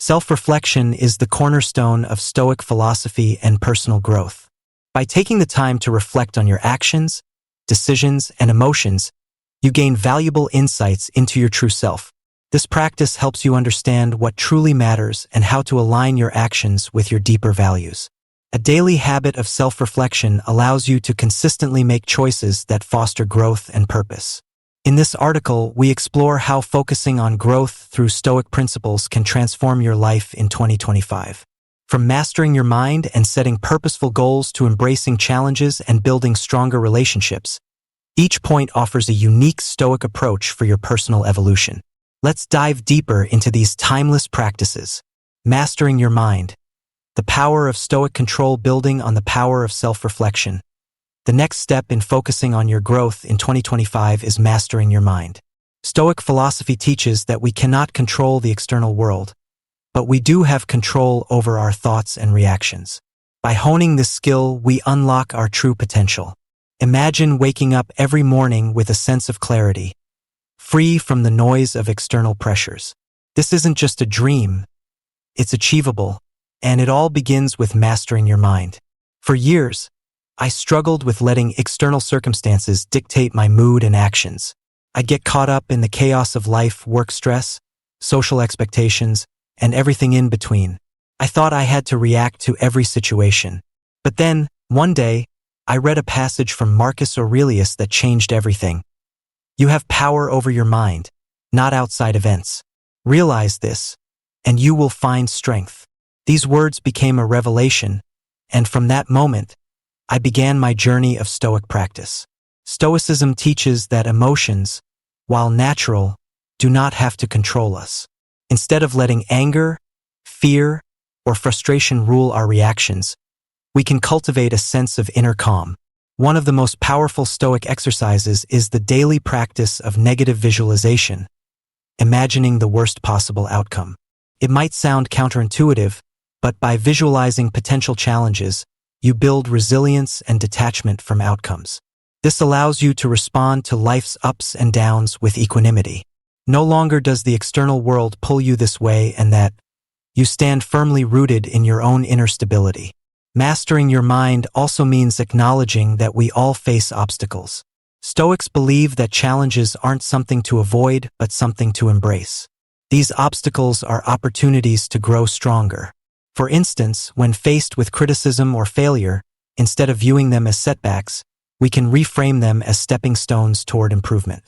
Self-reflection is the cornerstone of Stoic philosophy and personal growth. By taking the time to reflect on your actions, decisions, and emotions, you gain valuable insights into your true self. This practice helps you understand what truly matters and how to align your actions with your deeper values. A daily habit of self-reflection allows you to consistently make choices that foster growth and purpose. In this article, we explore how focusing on growth through Stoic principles can transform your life in 2025. From mastering your mind and setting purposeful goals to embracing challenges and building stronger relationships, each point offers a unique Stoic approach for your personal evolution. Let's dive deeper into these timeless practices. Mastering your mind. The power of Stoic control building on the power of self-reflection. The next step in focusing on your growth in 2025 is mastering your mind. Stoic philosophy teaches that we cannot control the external world, but we do have control over our thoughts and reactions. By honing this skill, we unlock our true potential. Imagine waking up every morning with a sense of clarity, free from the noise of external pressures. This isn't just a dream, it's achievable, and it all begins with mastering your mind. For years, I struggled with letting external circumstances dictate my mood and actions. I'd get caught up in the chaos of life, work stress, social expectations, and everything in between. I thought I had to react to every situation. But then, one day, I read a passage from Marcus Aurelius that changed everything. You have power over your mind, not outside events. Realize this, and you will find strength. These words became a revelation, and from that moment, I began my journey of Stoic practice. Stoicism teaches that emotions, while natural, do not have to control us. Instead of letting anger, fear, or frustration rule our reactions, we can cultivate a sense of inner calm. One of the most powerful Stoic exercises is the daily practice of negative visualization, imagining the worst possible outcome. It might sound counterintuitive, but by visualizing potential challenges, you build resilience and detachment from outcomes. This allows you to respond to life's ups and downs with equanimity. No longer does the external world pull you this way and that. You stand firmly rooted in your own inner stability. Mastering your mind also means acknowledging that we all face obstacles. Stoics believe that challenges aren't something to avoid, but something to embrace. These obstacles are opportunities to grow stronger. For instance, when faced with criticism or failure, instead of viewing them as setbacks, we can reframe them as stepping stones toward improvement.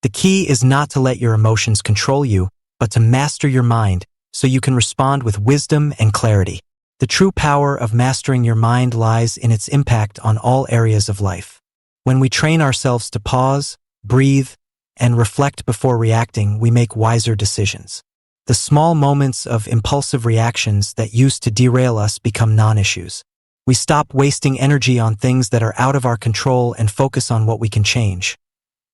The key is not to let your emotions control you, but to master your mind so you can respond with wisdom and clarity. The true power of mastering your mind lies in its impact on all areas of life. When we train ourselves to pause, breathe, and reflect before reacting, we make wiser decisions. The small moments of impulsive reactions that used to derail us become non-issues. We stop wasting energy on things that are out of our control and focus on what we can change.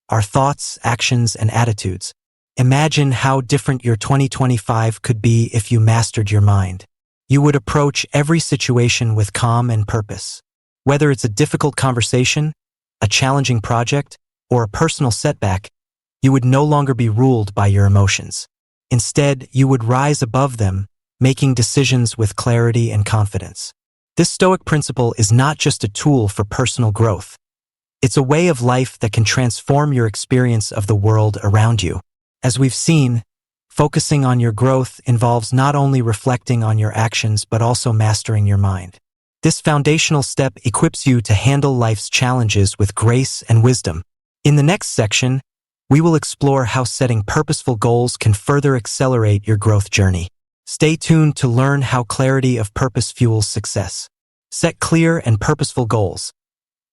Our thoughts, actions, and attitudes. Imagine how different your 2025 could be if you mastered your mind. You would approach every situation with calm and purpose. Whether it's a difficult conversation, a challenging project, or a personal setback, you would no longer be ruled by your emotions. Instead, you would rise above them, making decisions with clarity and confidence. This Stoic principle is not just a tool for personal growth. It's a way of life that can transform your experience of the world around you. As we've seen, focusing on your growth involves not only reflecting on your actions but also mastering your mind. This foundational step equips you to handle life's challenges with grace and wisdom. In the next section, we will explore how setting purposeful goals can further accelerate your growth journey. Stay tuned to learn how clarity of purpose fuels success. Set clear and purposeful goals.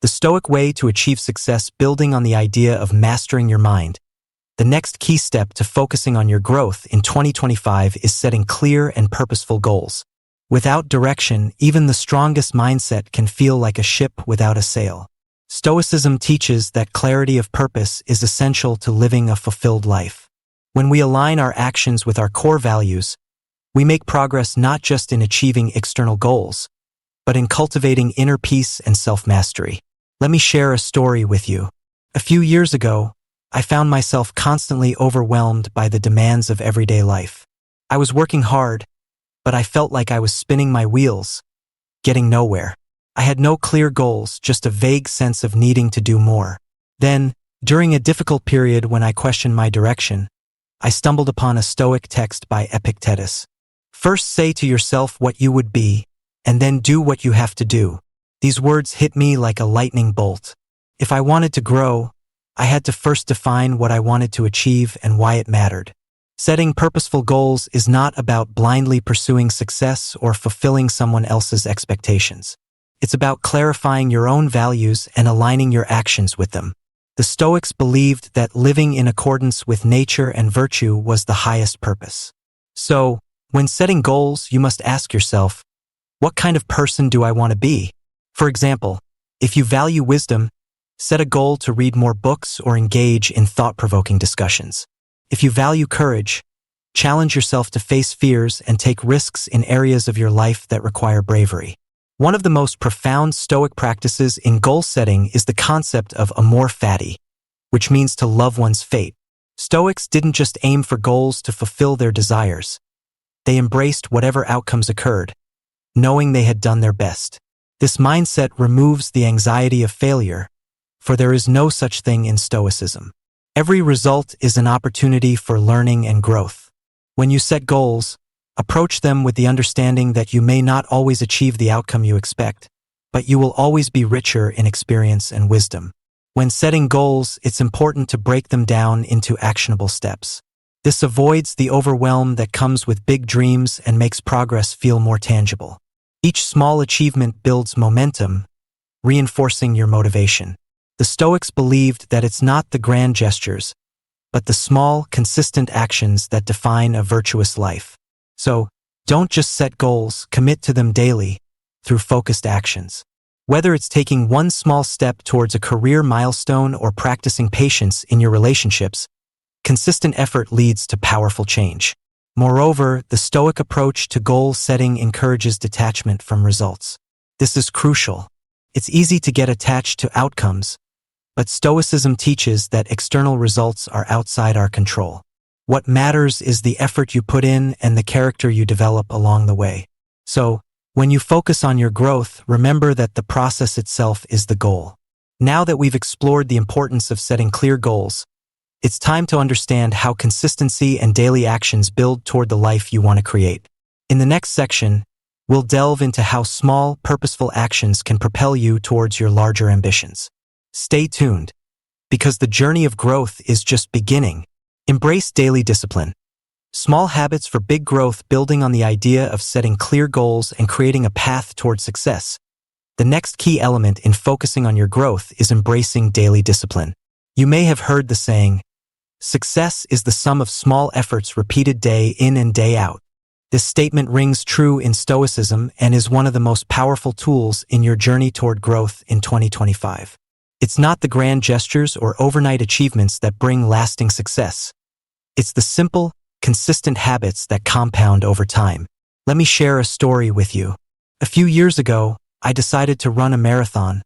The Stoic way to achieve success building on the idea of mastering your mind. The next key step to focusing on your growth in 2025 is setting clear and purposeful goals. Without direction, even the strongest mindset can feel like a ship without a sail. Stoicism teaches that clarity of purpose is essential to living a fulfilled life. When we align our actions with our core values, we make progress not just in achieving external goals, but in cultivating inner peace and self-mastery. Let me share a story with you. A few years ago, I found myself constantly overwhelmed by the demands of everyday life. I was working hard, but I felt like I was spinning my wheels, getting nowhere. I had no clear goals, just a vague sense of needing to do more. Then, during a difficult period when I questioned my direction, I stumbled upon a Stoic text by Epictetus. First say to yourself what you would be, and then do what you have to do. These words hit me like a lightning bolt. If I wanted to grow, I had to first define what I wanted to achieve and why it mattered. Setting purposeful goals is not about blindly pursuing success or fulfilling someone else's expectations. It's about clarifying your own values and aligning your actions with them. The Stoics believed that living in accordance with nature and virtue was the highest purpose. So, when setting goals, you must ask yourself, what kind of person do I want to be? For example, if you value wisdom, set a goal to read more books or engage in thought-provoking discussions. If you value courage, challenge yourself to face fears and take risks in areas of your life that require bravery. One of the most profound Stoic practices in goal setting is the concept of amor fati, which means to love one's fate. Stoics didn't just aim for goals to fulfill their desires. They embraced whatever outcomes occurred, knowing they had done their best. This mindset removes the anxiety of failure, for there is no such thing in Stoicism. Every result is an opportunity for learning and growth. When you set goals, approach them with the understanding that you may not always achieve the outcome you expect, but you will always be richer in experience and wisdom. When setting goals, it's important to break them down into actionable steps. This avoids the overwhelm that comes with big dreams and makes progress feel more tangible. Each small achievement builds momentum, reinforcing your motivation. The Stoics believed that it's not the grand gestures, but the small, consistent actions that define a virtuous life. So, don't just set goals, commit to them daily, through focused actions. Whether it's taking one small step towards a career milestone or practicing patience in your relationships, consistent effort leads to powerful change. Moreover, the Stoic approach to goal setting encourages detachment from results. This is crucial. It's easy to get attached to outcomes, but Stoicism teaches that external results are outside our control. What matters is the effort you put in and the character you develop along the way. So, when you focus on your growth, remember that the process itself is the goal. Now that we've explored the importance of setting clear goals, it's time to understand how consistency and daily actions build toward the life you want to create. In the next section, we'll delve into how small, purposeful actions can propel you towards your larger ambitions. Stay tuned, because the journey of growth is just beginning. Embrace daily discipline. Small habits for big growth, building on the idea of setting clear goals and creating a path toward success. The next key element in focusing on your growth is embracing daily discipline. You may have heard the saying, success is the sum of small efforts repeated day in and day out. This statement rings true in Stoicism and is one of the most powerful tools in your journey toward growth in 2025. It's not the grand gestures or overnight achievements that bring lasting success. It's the simple, consistent habits that compound over time. Let me share a story with you. A few years ago, I decided to run a marathon,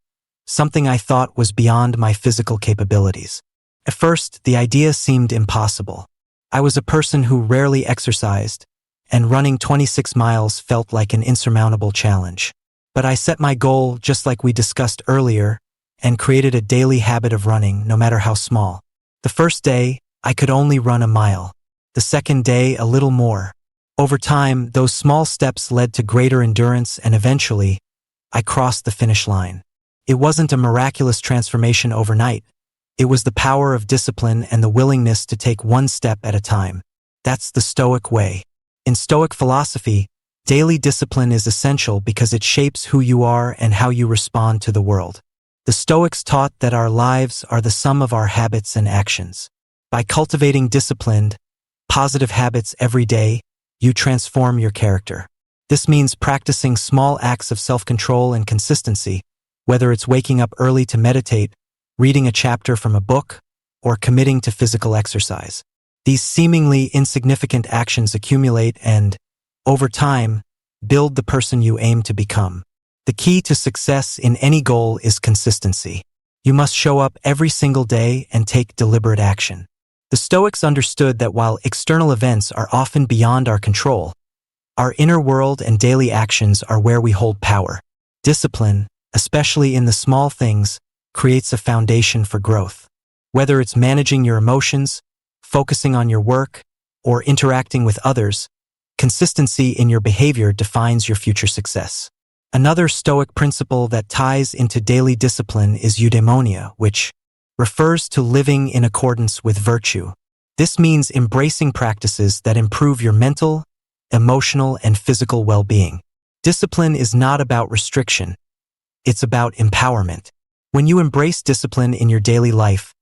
something I thought was beyond my physical capabilities. At first, the idea seemed impossible. I was a person who rarely exercised, and running 26 miles felt like an insurmountable challenge. But I set my goal, just like we discussed earlier, and created a daily habit of running, no matter how small. The first day, I could only run a mile. The second day, a little more. Over time, those small steps led to greater endurance, and eventually, I crossed the finish line. It wasn't a miraculous transformation overnight. It was the power of discipline and the willingness to take one step at a time. That's the Stoic way. In Stoic philosophy, daily discipline is essential because it shapes who you are and how you respond to the world. The Stoics taught that our lives are the sum of our habits and actions. By cultivating disciplined, positive habits every day, you transform your character. This means practicing small acts of self-control and consistency, whether it's waking up early to meditate, reading a chapter from a book, or committing to physical exercise. These seemingly insignificant actions accumulate and, over time, build the person you aim to become. The key to success in any goal is consistency. You must show up every single day and take deliberate action. The Stoics understood that while external events are often beyond our control, Our inner world and daily actions are where we hold power. Discipline, especially in the small things, creates a foundation for growth. Whether it's managing your emotions, focusing on your work, or interacting with others, consistency in your behavior defines your future success. Another Stoic principle that ties into daily discipline is eudaimonia, which refers to living in accordance with virtue. This means embracing practices that improve your mental, emotional, and physical well-being. Discipline is not about restriction. It's about empowerment. When you embrace discipline in your daily life,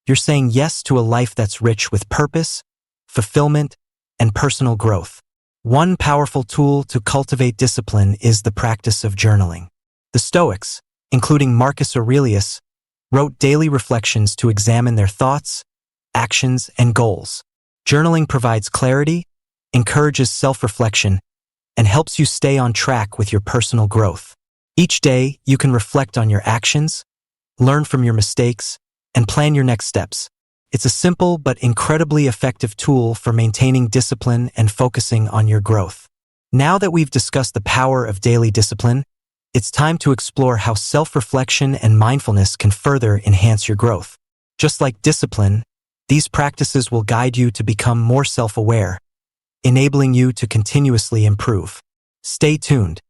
you're saying yes to a life that's rich with purpose, fulfillment, and personal growth. One powerful tool to cultivate discipline is the practice of journaling. The Stoics, including Marcus Aurelius, wrote daily reflections to examine their thoughts, actions, and goals. Journaling provides clarity, encourages self-reflection, and helps you stay on track with your personal growth. Each day, you can reflect on your actions, learn from your mistakes, and plan your next steps. It's a simple but incredibly effective tool for maintaining discipline and focusing on your growth. Now that we've discussed the power of daily discipline, it's time to explore how self-reflection and mindfulness can further enhance your growth. Just like discipline, these practices will guide you to become more self-aware, enabling you to continuously improve. Stay tuned,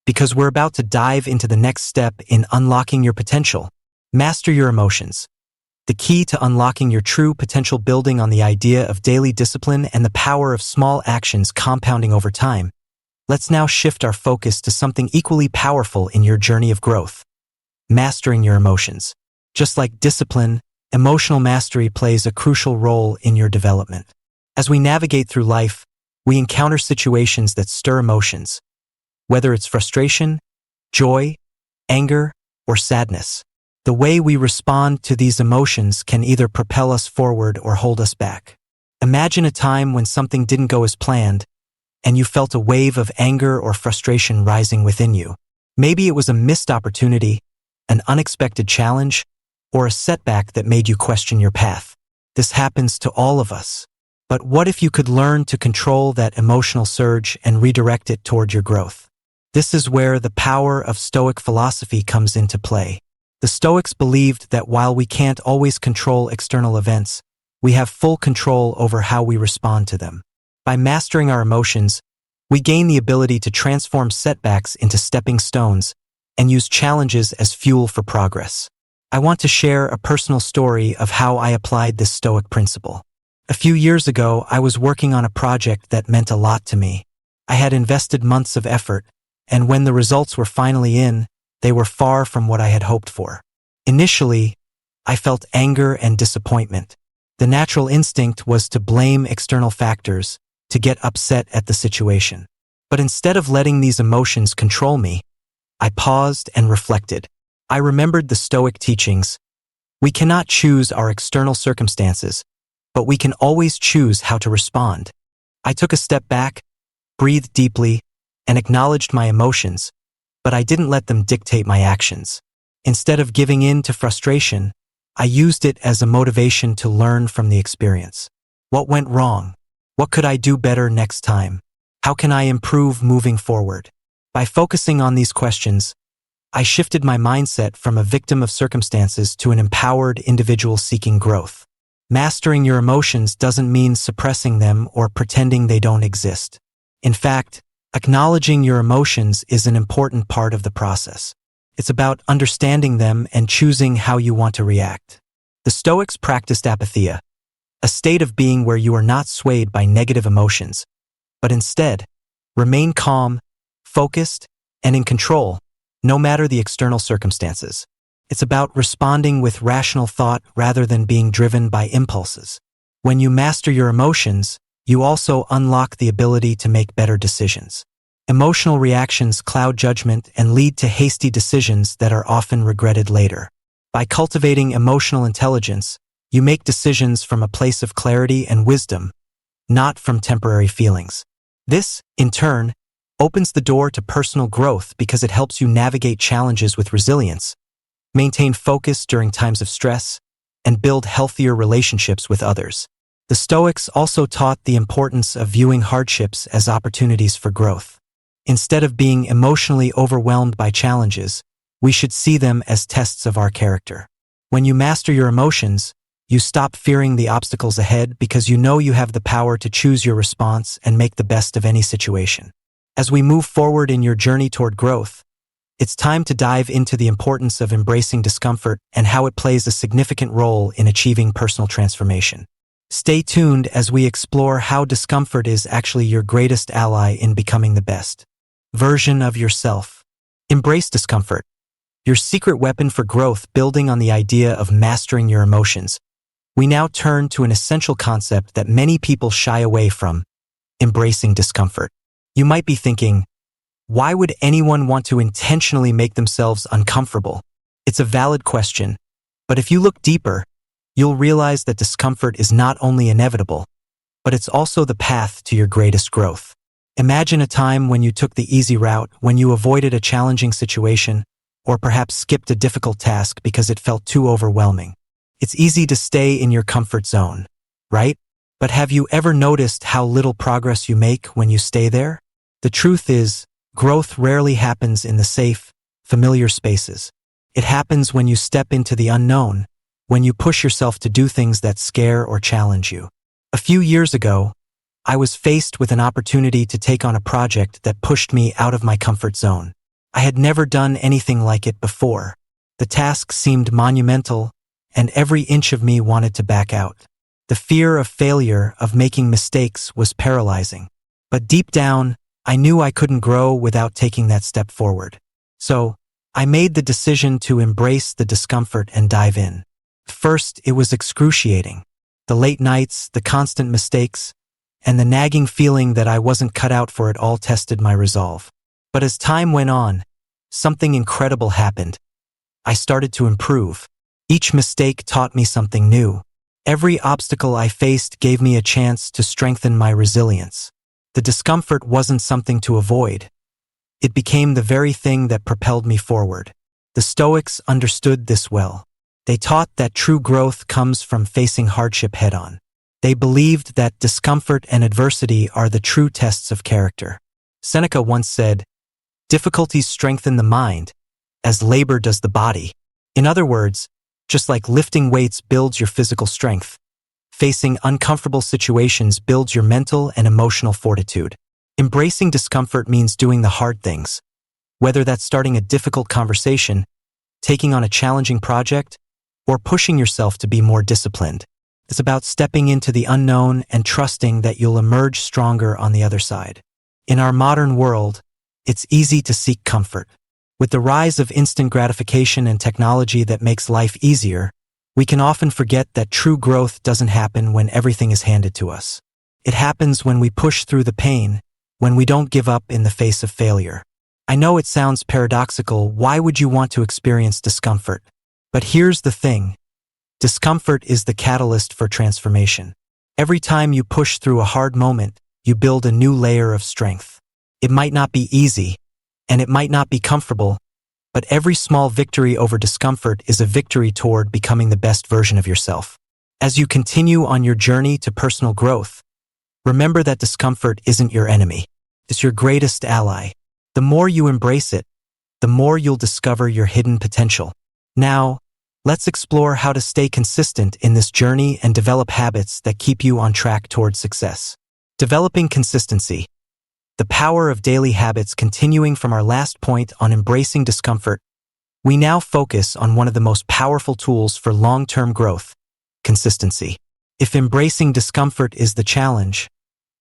because we're about to dive into the next step in unlocking your potential. Master your emotions. The key to unlocking your true potential, building on the idea of daily discipline and the power of small actions compounding over time. Let's now shift our focus to something equally powerful in your journey of growth: mastering your emotions. Just like discipline, emotional mastery plays a crucial role in your development. As we navigate through life, we encounter situations that stir emotions, whether it's frustration, joy, anger, or sadness. The way we respond to these emotions can either propel us forward or hold us back. Imagine a time when something didn't go as planned, and you felt a wave of anger or frustration rising within you. Maybe it was a missed opportunity, an unexpected challenge, or a setback that made you question your path. This happens to all of us. But what if you could learn to control that emotional surge and redirect it toward your growth? This is where the power of Stoic philosophy comes into play. The Stoics believed that while we can't always control external events, we have full control over how we respond to them. By mastering our emotions, we gain the ability to transform setbacks into stepping stones and use challenges as fuel for progress. I want to share a personal story of how I applied this Stoic principle. A few years ago, I was working on a project that meant a lot to me. I had invested months of effort, and when the results were finally in, they were far from what I had hoped for. Initially, I felt anger and disappointment. The natural instinct was to blame external factors, to get upset at the situation. But instead of letting these emotions control me, I paused and reflected. I remembered the Stoic teachings. We cannot choose our external circumstances, but we can always choose how to respond. I took a step back, breathed deeply, and acknowledged my emotions, but I didn't let them dictate my actions. Instead of giving in to frustration, I used it as a motivation to learn from the experience. What went wrong? What could I do better next time? How can I improve moving forward? By focusing on these questions, I shifted my mindset from a victim of circumstances to an empowered individual seeking growth. Mastering your emotions doesn't mean suppressing them or pretending they don't exist. In fact, acknowledging your emotions is an important part of the process. It's about understanding them and choosing how you want to react. The Stoics practiced apatheia, a state of being where you are not swayed by negative emotions, but instead, remain calm, focused, and in control, no matter the external circumstances. It's about responding with rational thought rather than being driven by impulses. When you master your emotions, you also unlock the ability to make better decisions. Emotional reactions cloud judgment and lead to hasty decisions that are often regretted later. By cultivating emotional intelligence, you make decisions from a place of clarity and wisdom, not from temporary feelings. This, in turn, opens the door to personal growth because it helps you navigate challenges with resilience, maintain focus during times of stress, and build healthier relationships with others. The Stoics also taught the importance of viewing hardships as opportunities for growth. Instead of being emotionally overwhelmed by challenges, we should see them as tests of our character. When you master your emotions, you stop fearing the obstacles ahead because you know you have the power to choose your response and make the best of any situation. As we move forward in your journey toward growth, it's time to dive into the importance of embracing discomfort and how it plays a significant role in achieving personal transformation. Stay tuned as we explore how discomfort is actually your greatest ally in becoming the best version of yourself. Embrace discomfort, your secret weapon for growth. Building on the idea of mastering your emotions, we now turn to an essential concept that many people shy away from: embracing discomfort. You might be thinking, why would anyone want to intentionally make themselves uncomfortable? It's a valid question, but if you look deeper, you'll realize that discomfort is not only inevitable, but it's also the path to your greatest growth. Imagine a time when you took the easy route, when you avoided a challenging situation, or perhaps skipped a difficult task because it felt too overwhelming. It's easy to stay in your comfort zone, right? But have you ever noticed how little progress you make when you stay there? The truth is, growth rarely happens in the safe, familiar spaces. It happens when you step into the unknown, when you push yourself to do things that scare or challenge you. A few years ago, I was faced with an opportunity to take on a project that pushed me out of my comfort zone. I had never done anything like it before. The task seemed monumental, and every inch of me wanted to back out. The fear of failure, of making mistakes, was paralyzing. But deep down, I knew I couldn't grow without taking that step forward. So, I made the decision to embrace the discomfort and dive in. First, it was excruciating. The late nights, the constant mistakes, and the nagging feeling that I wasn't cut out for it all tested my resolve. But as time went on, something incredible happened. I started to improve. Each mistake taught me something new. Every obstacle I faced gave me a chance to strengthen my resilience. The discomfort wasn't something to avoid. It became the very thing that propelled me forward. The Stoics understood this well. They taught that true growth comes from facing hardship head-on. They believed that discomfort and adversity are the true tests of character. Seneca once said, "Difficulties strengthen the mind, as labor does the body." In other words, just like lifting weights builds your physical strength, facing uncomfortable situations builds your mental and emotional fortitude. Embracing discomfort means doing the hard things, whether that's starting a difficult conversation, taking on a challenging project, or pushing yourself to be more disciplined. It's about stepping into the unknown and trusting that you'll emerge stronger on the other side. In our modern world, it's easy to seek comfort. With the rise of instant gratification and technology that makes life easier, we can often forget that true growth doesn't happen when everything is handed to us. It happens when we push through the pain, when we don't give up in the face of failure. I know it sounds paradoxical. Why would you want to experience discomfort? But here's the thing. Discomfort is the catalyst for transformation. Every time you push through a hard moment, you build a new layer of strength. It might not be easy, and it might not be comfortable, but every small victory over discomfort is a victory toward becoming the best version of yourself. As you continue on your journey to personal growth, remember that discomfort isn't your enemy. It's your greatest ally. The more you embrace it, the more you'll discover your hidden potential. Now, let's explore how to stay consistent in this journey and develop habits that keep you on track toward success. Developing consistency. The power of daily habits. Continuing from our last point on embracing discomfort, we now focus on one of the most powerful tools for long-term growth: consistency. If embracing discomfort is the challenge,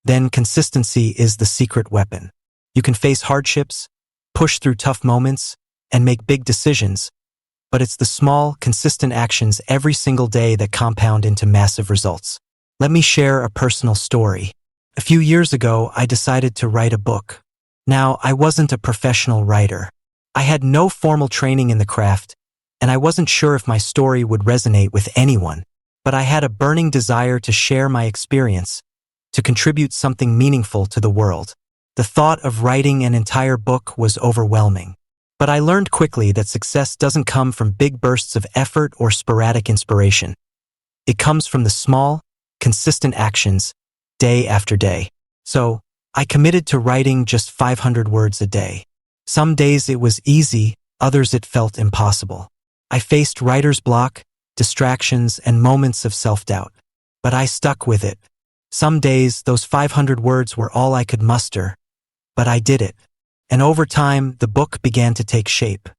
then consistency is the secret weapon. You can face hardships, push through tough moments, and make big decisions, but it's the small, consistent actions every single day that compound into massive results. Let me share a personal story. A few years ago, I decided to write a book. Now, I wasn't a professional writer. I had no formal training in the craft, and I wasn't sure if my story would resonate with anyone. But I had a burning desire to share my experience, to contribute something meaningful to the world. The thought of writing an entire book was overwhelming. But I learned quickly that success doesn't come from big bursts of effort or sporadic inspiration. It comes from the small, consistent actions, day after day. So, I committed to writing just 500 words a day. Some days it was easy, others it felt impossible. I faced writer's block, distractions, and moments of self-doubt. But I stuck with it. Some days, those 500 words were all I could muster. But I did it. And over time, the book began to take shape.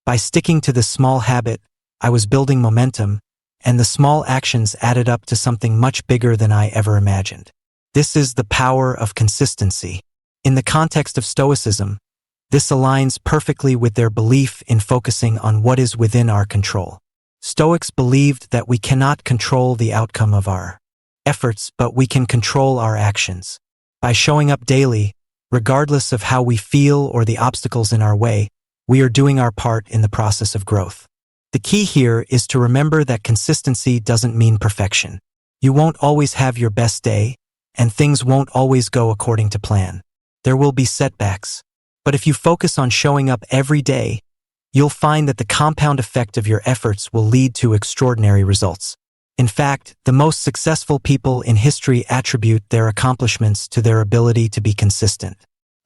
By sticking to this small habit, I was building momentum, and the small actions added up to something much bigger than I ever imagined. This is the power of consistency. In the context of Stoicism, this aligns perfectly with their belief in focusing on what is within our control. Stoics believed that we cannot control the outcome of our efforts, but we can control our actions. By showing up daily, regardless of how we feel or the obstacles in our way, we are doing our part in the process of growth. The key here is to remember that consistency doesn't mean perfection. You won't always have your best day, and things won't always go according to plan. There will be setbacks. But if you focus on showing up every day, you'll find that the compound effect of your efforts will lead to extraordinary results. In fact, the most successful people in history attribute their accomplishments to their ability to be consistent.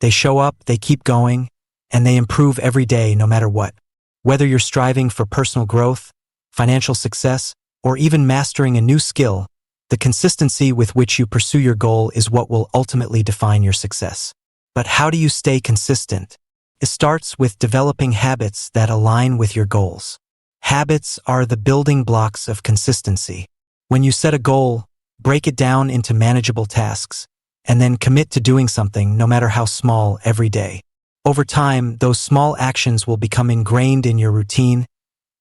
They show up, they keep going, and they improve every day no matter what. Whether you're striving for personal growth, financial success, or even mastering a new skill, the consistency with which you pursue your goal is what will ultimately define your success. But how do you stay consistent? It starts with developing habits that align with your goals. Habits are the building blocks of consistency. When you set a goal, break it down into manageable tasks, and then commit to doing something, no matter how small, every day. Over time, those small actions will become ingrained in your routine,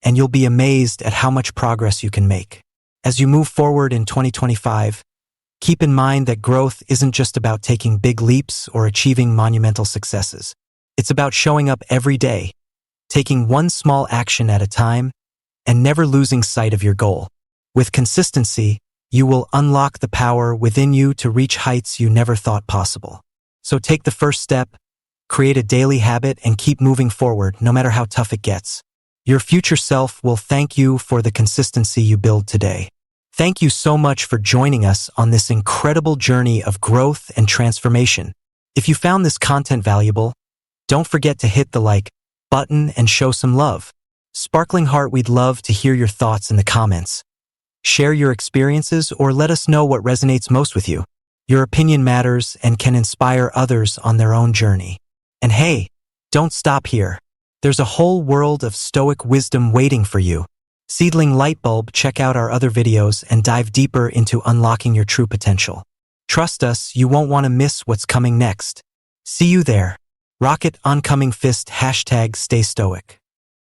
and you'll be amazed at how much progress you can make. As you move forward in 2025, keep in mind that growth isn't just about taking big leaps or achieving monumental successes. It's about showing up every day, taking one small action at a time, and never losing sight of your goal. With consistency, you will unlock the power within you to reach heights you never thought possible. So take the first step, create a daily habit, and keep moving forward no matter how tough it gets. Your future self will thank you for the consistency you build today. Thank you so much for joining us on this incredible journey of growth and transformation. If you found this content valuable, don't forget to hit the like button and show some love. Sparkling Heart, we'd love to hear your thoughts in the comments. Share your experiences or let us know what resonates most with you. Your opinion matters and can inspire others on their own journey. And hey, don't stop here. There's a whole world of Stoic wisdom waiting for you. Seedling Lightbulb, check out our other videos and dive deeper into unlocking your true potential. Trust us, you won't want to miss what's coming next. See you there. Rocket oncoming fist #stay stoic.